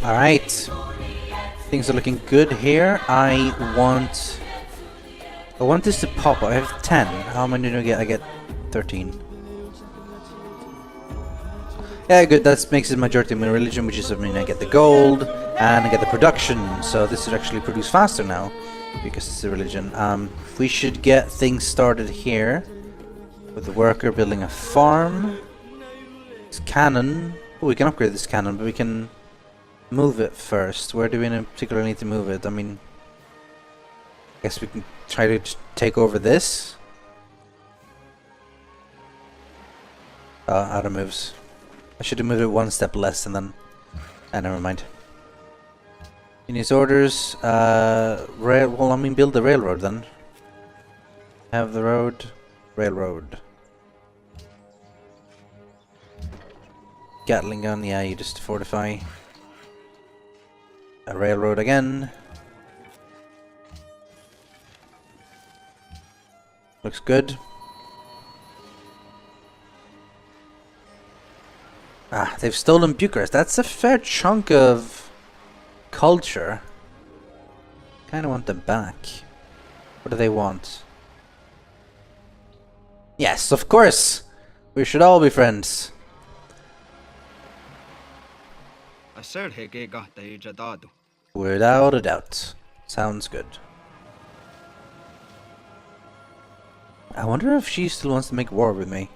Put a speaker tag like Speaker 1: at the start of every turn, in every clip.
Speaker 1: Alright. Things are looking good here. I want this to pop. I have 10. How many do I get? I get 13. Yeah, good. That makes it majority of my religion, which is, I mean, I get the gold and I get the production. So this should actually produce faster now because it's a religion. We should get things started here with the worker building a farm. This cannon. Oh, we can upgrade this cannon, but we can move it first. Where do we in particular need to move it? I mean, I guess we can try to take over this. Out of moves. I should have moved it one step less and then... never mind. In his orders, well, I mean, build the railroad then. Have the road, railroad. Gatling gun, yeah, you just fortify. A railroad again. Looks good. Ah, they've stolen Bucharest. That's a fair chunk of culture. Kinda want them back. What do they want? Yes, of course! We should all be friends. Without a doubt. Sounds good. I wonder if she still wants to make war with me.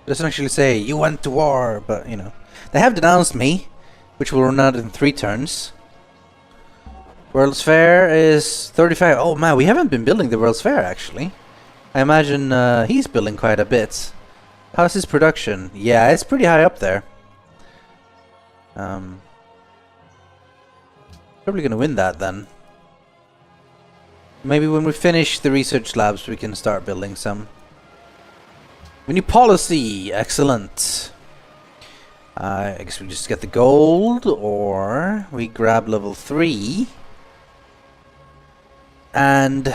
Speaker 1: It doesn't actually say, you went to war, but, you know. They have denounced me, which will run out in 3 turns. World's Fair is 35. Oh man, we haven't been building the World's Fair, actually. I imagine he's building quite a bit. How's his production? Yeah, it's pretty high up there. Probably gonna win that then. Maybe when we finish the research labs we can start building some. New policy! Excellent! I guess we just get the gold, or we grab level 3. And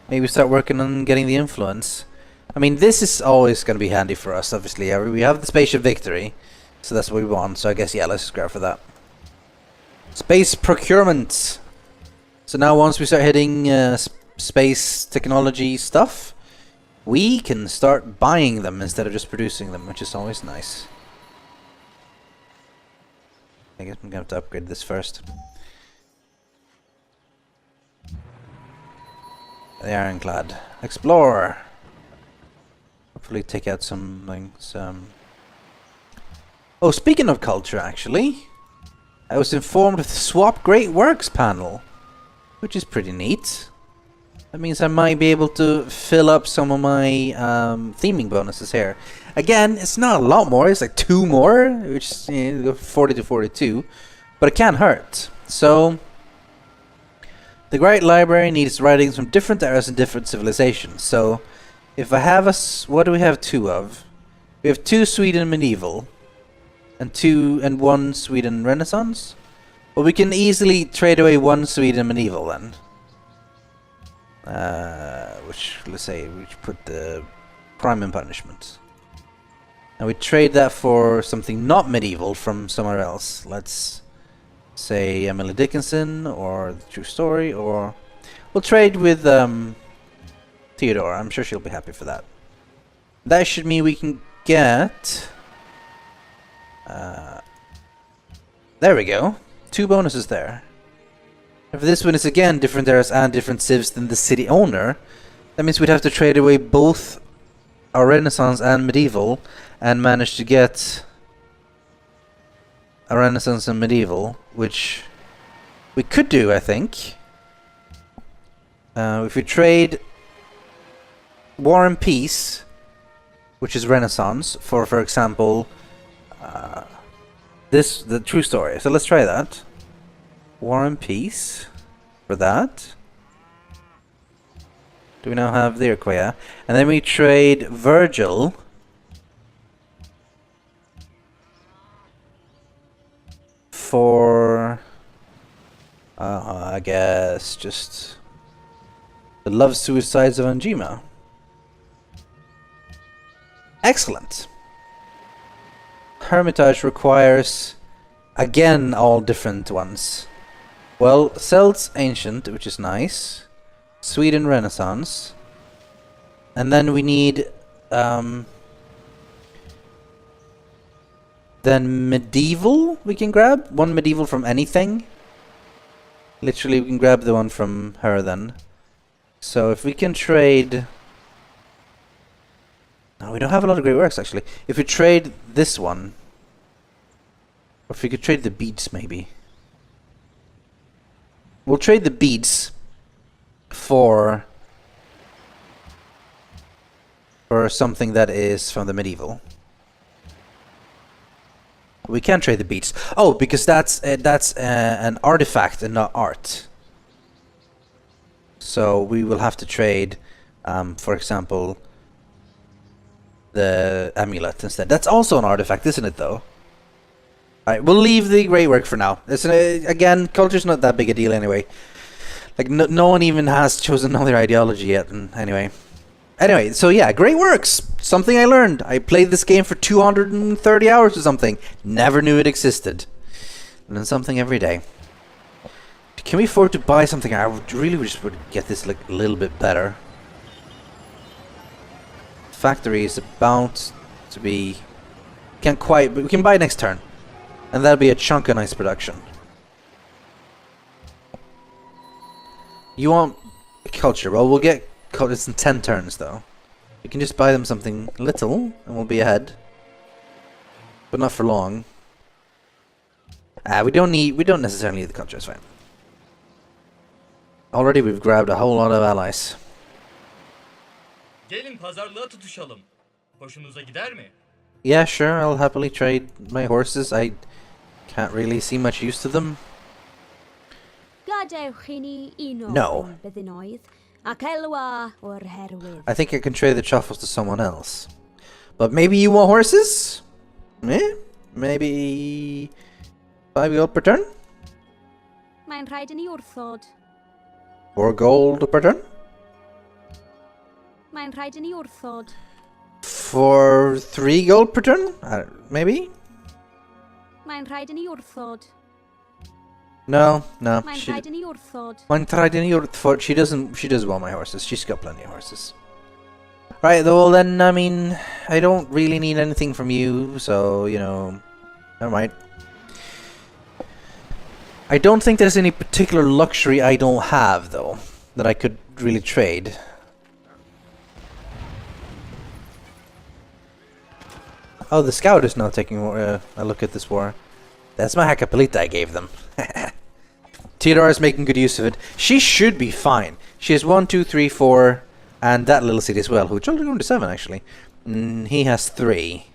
Speaker 1: maybe start working on getting the influence. I mean, this is always going to be handy for us, obviously. Yeah, we have the Spaceship Victory, so that's what we want. So I guess, yeah, let's just grab for that. Space procurement! So now once we start hitting space technology stuff, we can start buying them instead of just producing them, which is always nice. I guess I'm going to have to upgrade this first. The Ironclad. Explore! Hopefully take out some things. Oh, speaking of culture, actually, I was informed of the Swap Great Works panel, which is pretty neat. That means I might be able to fill up some of my theming bonuses here. Again, it's not a lot more, it's like 2 more, which is, you know, 40 to 42, but it can't hurt. So, the Great Library needs writings from different eras and different civilizations. So, if I have what do we have 2 of? We have 2 Sweden medieval, and 1 Sweden Renaissance. Well, we can easily trade away 1 Sweden medieval then. Which, let's say, we put the crime and punishment. And we trade that for something not medieval from somewhere else. Let's say Emily Dickinson, or The True Story, or... We'll trade with Theodore. I'm sure she'll be happy for that. That should mean we can get... there we go. 2 bonuses there. If this one is again different eras and different civs than the city owner, that means we'd have to trade away both our Renaissance and medieval and manage to get a Renaissance and medieval, which we could do, I think. If we trade War and Peace, which is Renaissance, for example, the True Story. So let's try that. War and Peace for that. Do we now have the Iroquois? And then we trade Virgil for I guess just the love suicides of Anjima. Excellent. Hermitage requires, again, all different ones. Well, Celts Ancient, which is nice. Sweden Renaissance. And then we need, then Medieval we can grab. One Medieval from anything. Literally, we can grab the one from her then. So if we can trade... No, we don't have a lot of great works, actually. If we trade this one... Or if we could trade the beads, maybe. We'll trade the beads for something that is from the medieval. We can't trade the beads. Oh, because that's an artifact and not art. So we will have to trade, for example, the amulet instead. That's also an artifact, isn't it, though? Alright, we'll leave the great work for now. Again, culture's not that big a deal anyway. Like, no one even has chosen another ideology yet, and anyway. Anyway, so yeah, great works! Something I learned. I played this game for 230 hours or something. Never knew it existed. Learn something every day. Can we afford to buy something? I would really wish we would get this like a little bit better. Factory is about to be... Can't quite, but we can buy next turn. And that'll be a chunk of nice production. You want culture? Well, we'll get culture. It's in 10 turns, though. We can just buy them something little, and we'll be ahead. But not for long. We don't necessarily need the culture. It's fine. Already, we've grabbed a whole lot of allies.
Speaker 2: Gelin pazarlığa tutuşalım. Hoşunuza gider mi?
Speaker 1: Yeah, sure. I'll happily trade my horses. I can't really see much use to them. No. I think I can trade the truffles to someone else. But maybe you want horses? Eh? Maybe 5 gold per turn? 4 gold per turn? For 3 gold per turn? Maybe? No. She does want my horses. She's got plenty of horses. Right, well then, I mean, I don't really need anything from you, so, you know, never mind. I don't think there's any particular luxury I don't have, though, that I could really trade. Oh, the scout is now taking a look at this war. That's my Hacapolita I gave them. Theodora is making good use of it. She should be fine. She has 1, 2, 3, 4, and that little city as well, which only going to 7 actually. He has 3.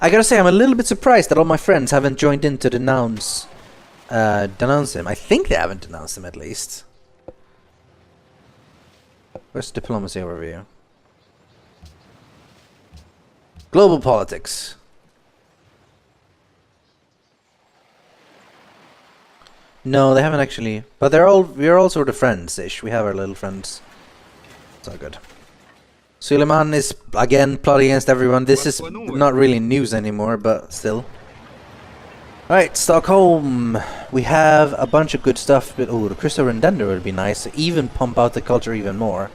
Speaker 1: I gotta say, I'm a little bit surprised that all my friends haven't joined in to denounce him. I think they haven't denounced him at least. Where's diplomacy overview? Global politics. No, they haven't actually. But we're all sort of friends-ish. We have our little friends. It's all good. Suleiman is again plotting against everyone. This is not really news anymore, but still. Alright, Stockholm. We have a bunch of good stuff, but oh, the Christopher Rendender would be nice to even pump out the culture even more.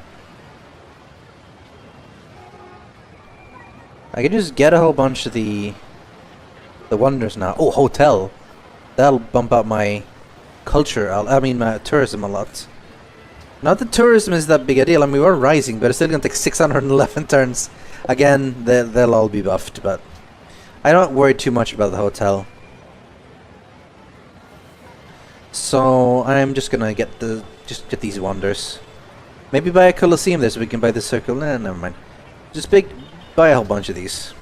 Speaker 1: I can just get a whole bunch of the wonders now. Oh, hotel. That'll bump up my culture. I mean my tourism a lot. Not that tourism is that big a deal. I mean, we're rising, but it's still gonna take 611 turns. Again, they'll all be buffed, but I don't worry too much about the hotel. So I'm just gonna get these wonders. Maybe buy a Colosseum there so we can buy the circle. Nah, never mind. Just buy a whole bunch of these.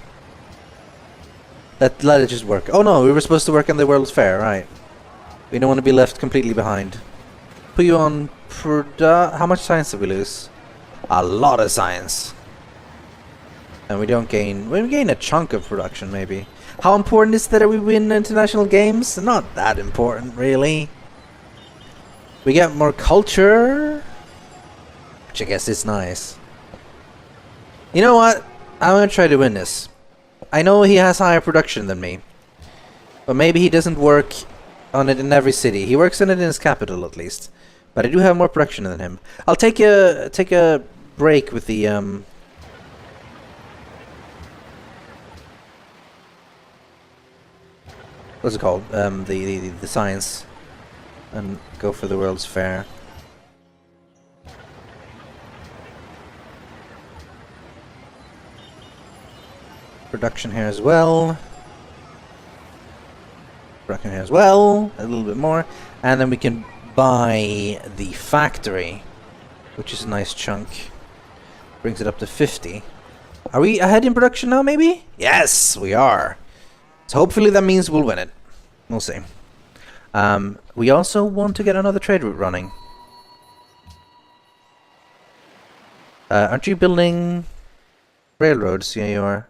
Speaker 1: Let it just work. Oh no, we were supposed to work on the World's Fair, right? We don't want to be left completely behind. Put you on how much science did we lose? A lot of science. And we don't gain... we gain a chunk of production, maybe. How important is it that we win international games? Not that important, really. We get more culture, which I guess is nice. You know what? I'm gonna try to win this. I know he has higher production than me. But maybe he doesn't work on it in every city. He works on it in his capital at least. But I do have more production than him. I'll take a break with the what's it called? The science, and go for the World's Fair. Production here as well. Production here as well. A little bit more, and then we can buy the factory, which is a nice chunk. Brings it up to 50. Are we ahead in production now? Maybe. Yes, we are. So hopefully that means we'll win it. We'll see. We also want to get another trade route running. Aren't you building railroads? Yeah, you are.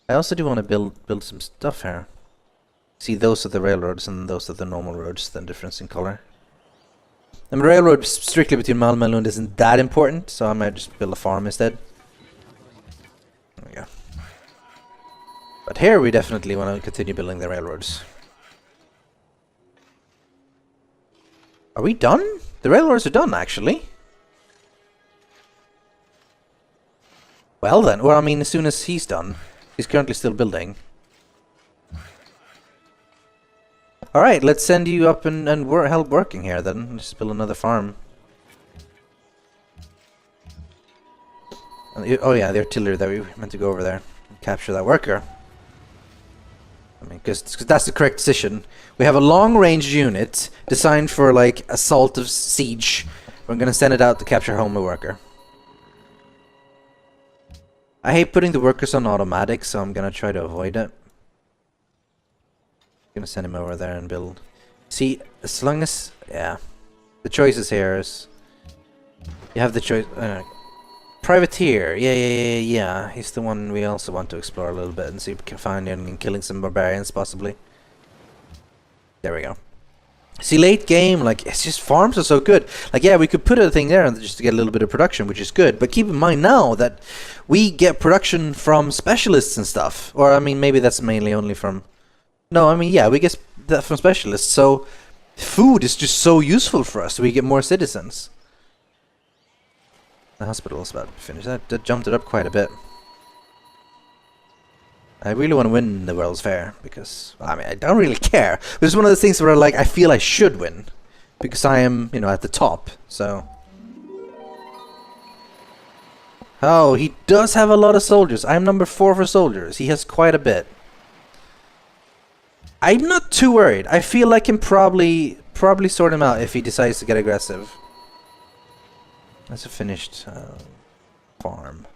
Speaker 1: I also do want to build some stuff here. See, those are the railroads and those are the normal roads. The difference in color. I mean, the railroad strictly between Malmö and Lund isn't that important, so I might just build a farm instead. There we go. But here we definitely want to continue building the railroads. Are we done? The railroads are done, actually. Well then, or I mean, as soon as he's done. He's currently still building. Alright, let's send you up and help working here then. Just build another farm. Oh yeah, the artillery that we meant to go over there. Capture that worker. I mean, because that's the correct decision. We have a long-range unit designed for, like, assault of siege. We're gonna send it out to capture home a worker. I hate putting the workers on automatic, so I'm gonna try to avoid it. Gonna send him over there and build. See, as long as... yeah. The choices here is... you have the choice... Privateer. Yeah. He's the one we also want to explore a little bit and see if we can find him and killing some barbarians, possibly. There we go. See, late game, like, it's just farms are so good. Like, yeah, we could put a thing there and just to get a little bit of production, which is good. But keep in mind now that we get production from specialists and stuff. Or, I mean, maybe that's mainly only from... no, I mean, yeah, we get that from specialists. So, food is just so useful for us. We get more citizens. The hospital's about to finish. That jumped it up quite a bit. I really want to win the World's Fair because, I mean, I don't really care. But it's one of those things where, like, I feel I should win because I am, you know, at the top. So, oh, he does have a lot of soldiers. I'm number 4 for soldiers. He has quite a bit. I'm not too worried. I feel I can probably sort him out if he decides to get aggressive. That's a finished farm.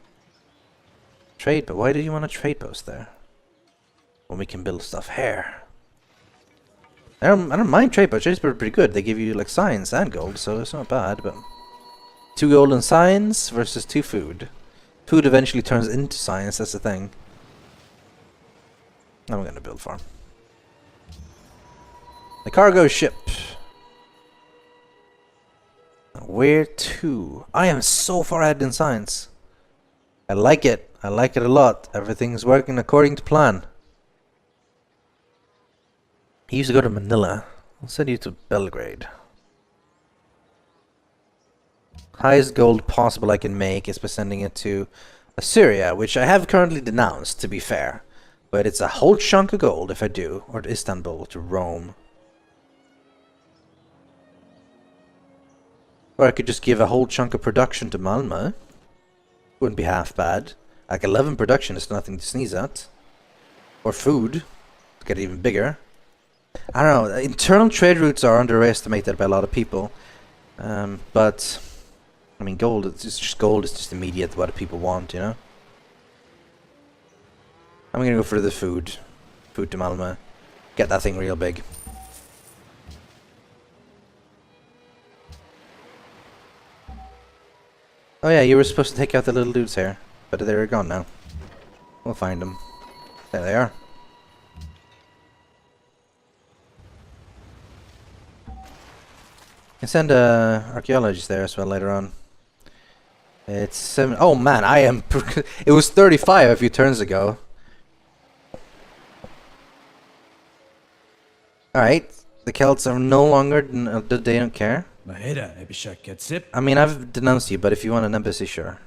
Speaker 1: Trade, but why did you want a trade post there? When we can build stuff here. I don't mind trade posts. Trades are pretty good. They give you like science and gold, so it's not bad. But 2 gold and science versus 2 food. Food eventually turns into science. That's the thing. I'm gonna build farm. The cargo ship. Where to? I am so far ahead in science. I like it. I like it a lot. Everything's working according to plan. He used to go to Manila. I'll send you to Belgrade. Highest gold possible I can make is by sending it to Assyria, which I have currently denounced, to be fair. But it's a whole chunk of gold if I do. Or to Istanbul, to Rome. Or I could just give a whole chunk of production to Malmö. Wouldn't be half bad. Like 11 production is nothing to sneeze at. Or food. To get it even bigger. I don't know. Internal trade routes are underestimated by a lot of people. But I mean, gold. It's just gold. It's just immediate what people want, you know. I'm gonna go for the food. Food to Malmö. Get that thing real big. Oh yeah, you were supposed to take out the little dudes here, but they're gone now. We'll find them. There they are. Can send archaeologists there as well later on. It's 7. Oh man, I am. It was 35 a few turns ago. Alright, the Celts are no longer. They don't care. I mean, I've denounced you, but if you want an embassy, sure.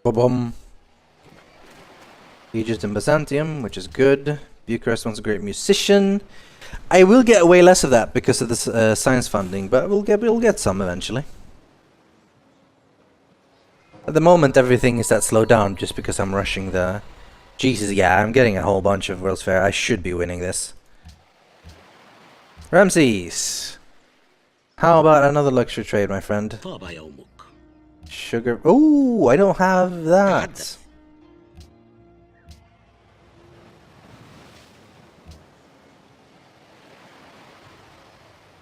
Speaker 1: Boom. Egypt and Byzantium, which is good. Bucharest wants a great musician. I will get way less of that because of this science funding, but we'll get some eventually. At the moment, everything is that slowed down just because I'm rushing the. Jesus, yeah, I'm getting a whole bunch of World's Fair. I should be winning this. Ramses, how about another luxury trade, my friend? Sugar. Oh, I don't have that.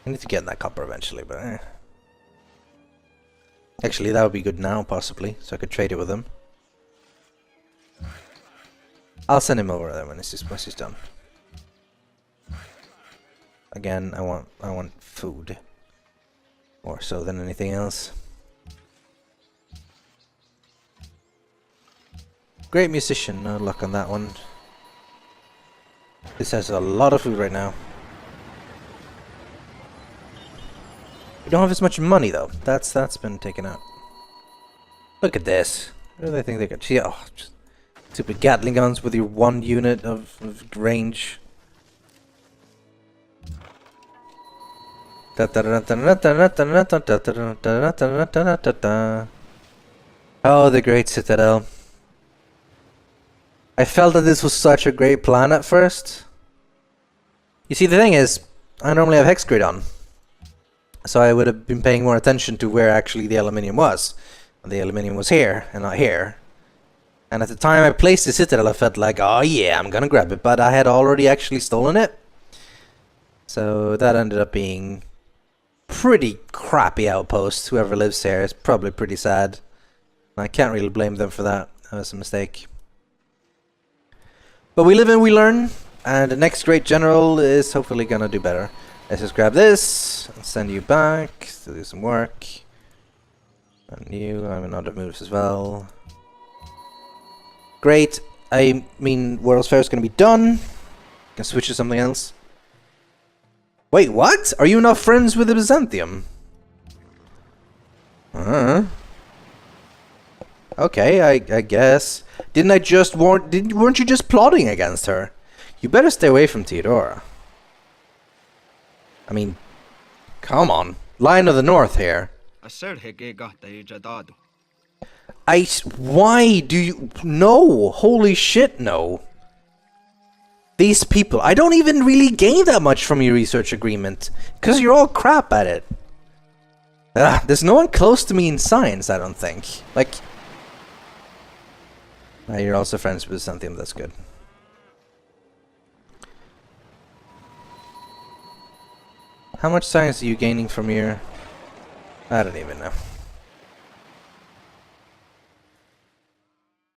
Speaker 1: I need to get that copper eventually, but actually that would be good now, possibly, so I could trade it with him. I'll send him over there when once he's done. Again, I want food, more so than anything else. Great musician, no luck on that one. This has a lot of food right now. We don't have as much money though. That's been taken out. Look at this. What do they think they got? See, oh, just stupid Gatling guns with your 1 unit of range. Oh, the Great Citadel. I felt that this was such a great plan at first. You see, the thing is, I normally have Hex Grid on. So I would have been paying more attention to where actually the aluminium was. And the aluminium was here, and not here. And at the time I placed the Citadel, I felt like, oh yeah, I'm gonna grab it. But I had already actually stolen it. So that ended up being pretty crappy outpost. Whoever lives here is probably pretty sad. I can't really blame them for that. That was a mistake. But we live and we learn. And the next great general is hopefully gonna do better. Let's just grab this and send you back to do some work. And you, I'm in other moves as well. Great. I mean, World's Fair is going to be done. Can switch to something else. Wait, what? Are you not friends with the Byzantium? Okay, I guess. Didn't I just warn? Weren't you just plotting against her? You better stay away from Theodora. I mean, come on. Lion of the North here. Why do you... No! Holy shit, no. These people... I don't even really gain that much from your research agreement. Because you're all crap at it. There's no one close to me in science, I don't think. Like... you're also friends with something that's good. How much science are you gaining from your... I don't even know.